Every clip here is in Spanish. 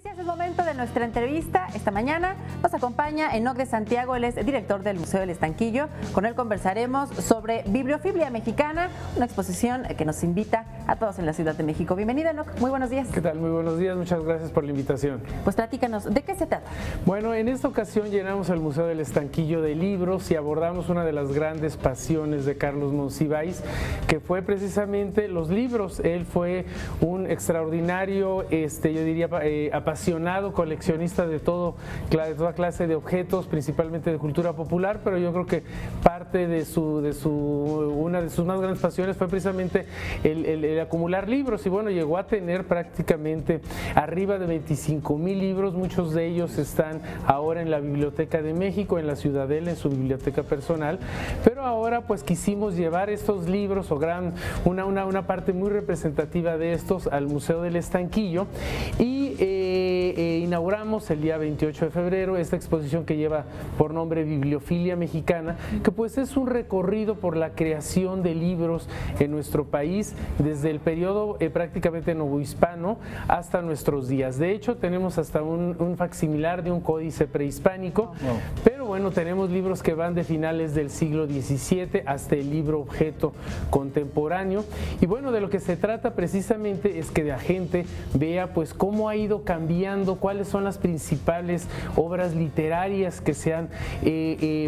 noticias, es momento de nuestra entrevista. Esta mañana nos acompaña Enoc de Santiago, él es director del Museo del Estanquillo. Con él conversaremos sobre Bibliofilia Mexicana, una exposición que nos invita a todos en la Ciudad de México. Bienvenido, Enoc, muy buenos días. ¿Qué tal? Muy buenos días, muchas gracias por la invitación. Pues platícanos, ¿de qué se trata? Bueno, en esta ocasión llenamos el Museo del Estanquillo de libros y abordamos una de las grandes pasiones de Carlos Monsiváis, que fue precisamente los libros. Él fue un extraordinario, yo diría, apasionado coleccionista de toda clase de objetos, principalmente de cultura popular, pero yo creo que parte de una de sus más grandes pasiones fue precisamente el acumular libros, y bueno, llegó a tener prácticamente arriba de 25,000 libros. Muchos de ellos están ahora en la Biblioteca de México, en la Ciudadela, en su biblioteca personal, pero ahora pues quisimos llevar estos libros o una parte muy representativa de estos al Museo del Estanquillo y inauguramos el día 28 de febrero esta exposición que lleva por nombre Bibliofilia Mexicana, que pues es un recorrido por la creación de libros en nuestro país desde el periodo prácticamente novohispano hasta nuestros días. De hecho, tenemos hasta un facsimilar de un códice prehispánico, pero bueno, tenemos libros que van de finales del siglo XVII hasta el libro objeto contemporáneo. Y bueno, de lo que se trata precisamente es que la gente vea pues cómo ha ido cambiando, cuáles son las principales obras literarias que se han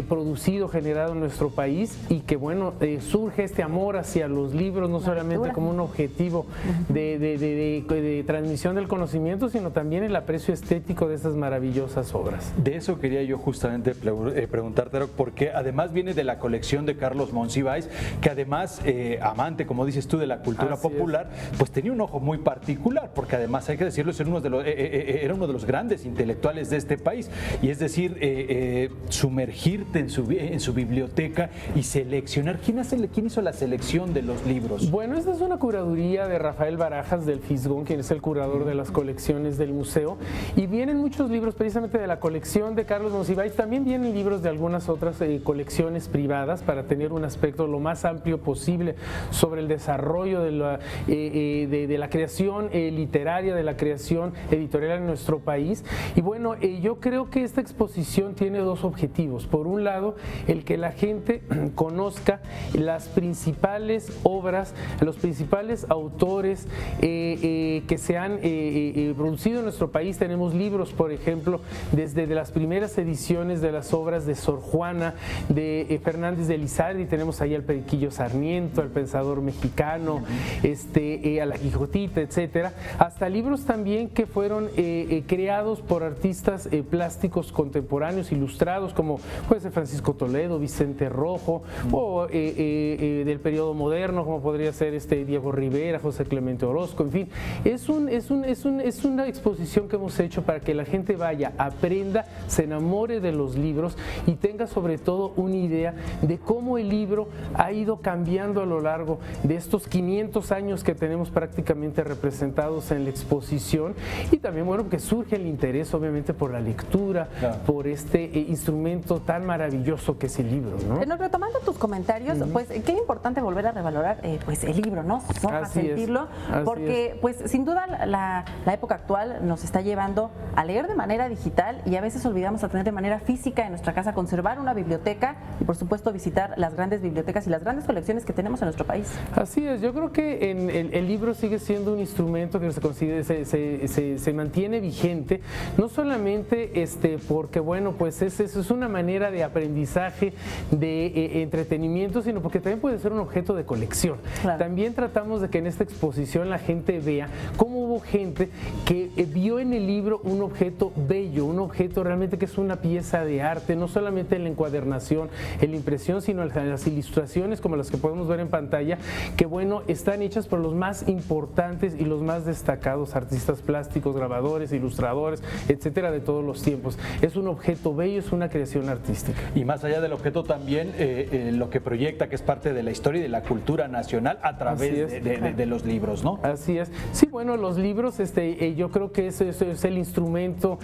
producido, generado en nuestro país, y que bueno, surge este amor hacia los libros, no solamente como un objetivo de transmisión del conocimiento, sino también el aprecio estético de estas maravillosas obras. De eso quería yo justamente preguntarte, porque además viene de la colección de Carlos Monsiváis, que además, amante, como dices tú, de la cultura popular, pues tenía un ojo muy particular, porque además, hay que decirlo, era uno de los grandes intelectuales de este país, y es decir, sumergirte en su biblioteca y seleccionar. ¿Quién hizo la selección de los libros? Bueno, esta es una curaduría de Rafael Barajas del Fisgón, quien es el curador de las colecciones del museo, y vienen muchos libros precisamente de la colección de Carlos Monsiváis. También vienen libros de algunas otras colecciones privadas, para tener un aspecto lo más amplio posible sobre el desarrollo de la creación literaria, de la creación editorial en nuestro país. Y bueno, yo creo que esta exposición tiene dos objetivos. Por un lado, el que la gente conozca las principales obras, los principales autores que se han producido en nuestro país. Tenemos libros, por ejemplo, desde las primeras ediciones de las obras de Sor Juana, de Fernández de Lizardi. Tenemos ahí al Periquillo Sarmiento, al pensador mexicano, a la Quijotita, etcétera, hasta libros también que fueron creados por artistas plásticos contemporáneos, ilustrados, como puede ser Francisco Toledo, Vicente Rojo, o del periodo moderno, como podría ser Diego Rivera, José Clemente Orozco. En fin, es una exposición que hemos hecho para que la gente vaya, aprenda, se enamore de los libros y tenga sobre todo una idea de cómo el libro ha ido cambiando a lo largo de estos 500 años que tenemos prácticamente representados en la exposición. Y también, bueno, que surge el interés obviamente por la lectura, por este instrumento tan maravilloso que es el libro, ¿no? Retomando tus comentarios, pues qué importante volver a revalorar pues el libro, ¿no? A sentirlo, porque pues sin duda la época actual nos está llevando a leer de manera digital, y a veces olvidamos a tener de manera física en nuestra casa, conservar una biblioteca y por supuesto visitar las grandes bibliotecas y las grandes colecciones que tenemos en nuestro país. Así es, yo creo que el libro sigue siendo un instrumento que se mantiene vigente, no solamente porque bueno, pues eso es una manera de aprendizaje, de entretenimiento, sino porque también puede ser un objeto de colección. Claro. También tratamos de que en esta exposición la gente vea cómo hubo gente que vio en el libro un objeto bello, un objeto realmente que es una pieza de arte, no solamente en la encuadernación, en la impresión, sino en las ilustraciones como las que podemos ver en pantalla, que bueno, están hechas por los más importantes y los más destacados artistas plásticos, grabadores, ilustradores, etcétera, de todos los tiempos. Es un objeto bello, es una creación artística. Y más allá del objeto también lo que proyecta, que es parte de la historia y de la cultura nacional a través de los libros, ¿no? Así es. Sí, bueno, los libros libros, yo creo que eso es el instrumento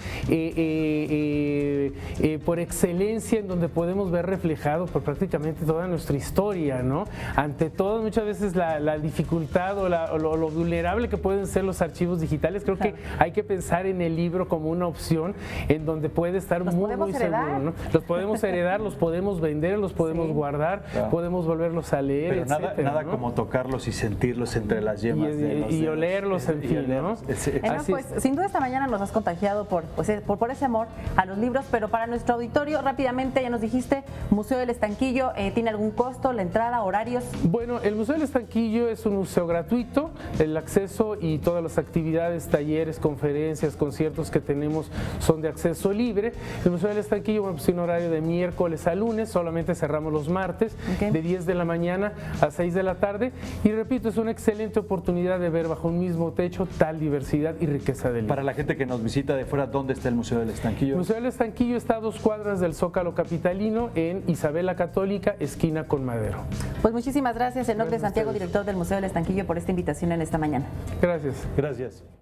por excelencia en donde podemos ver reflejado por prácticamente toda nuestra historia, ¿no? Ante todo, muchas veces la dificultad o lo vulnerable que pueden ser los archivos digitales, creo que hay que pensar en el libro como una opción en donde puede estar muy seguro, ¿no? Los podemos heredar, los podemos vender, los podemos guardar, podemos volverlos a leer, pero etcétera, nada ¿no? como tocarlos y sentirlos entre las yemas y olerlos, en fin, ¿no? Pues sin duda esta mañana nos has contagiado por ese amor a los libros, pero para nuestro auditorio, rápidamente, ya nos dijiste, Museo del Estanquillo, ¿tiene algún costo, la entrada, horarios? Bueno, el Museo del Estanquillo es un museo gratuito, el acceso y todas las actividades, talleres, conferencias, conciertos que tenemos son de acceso libre. El Museo del Estanquillo, bueno, pues tiene un horario de miércoles a lunes, solamente cerramos los martes, de 10 de la mañana a 6 de la tarde, y repito, es una excelente oportunidad de ver bajo un mismo techo tal diversidad y riqueza del libro. Para la gente que nos visita de fuera, ¿dónde está el Museo del Estanquillo? El Museo del Estanquillo está a 2 cuadras del Zócalo capitalino, en Isabel la Católica, esquina con Madero. Pues muchísimas gracias, Enoc de Santiago, director del Museo del Estanquillo, por esta invitación en esta mañana. Gracias. Gracias.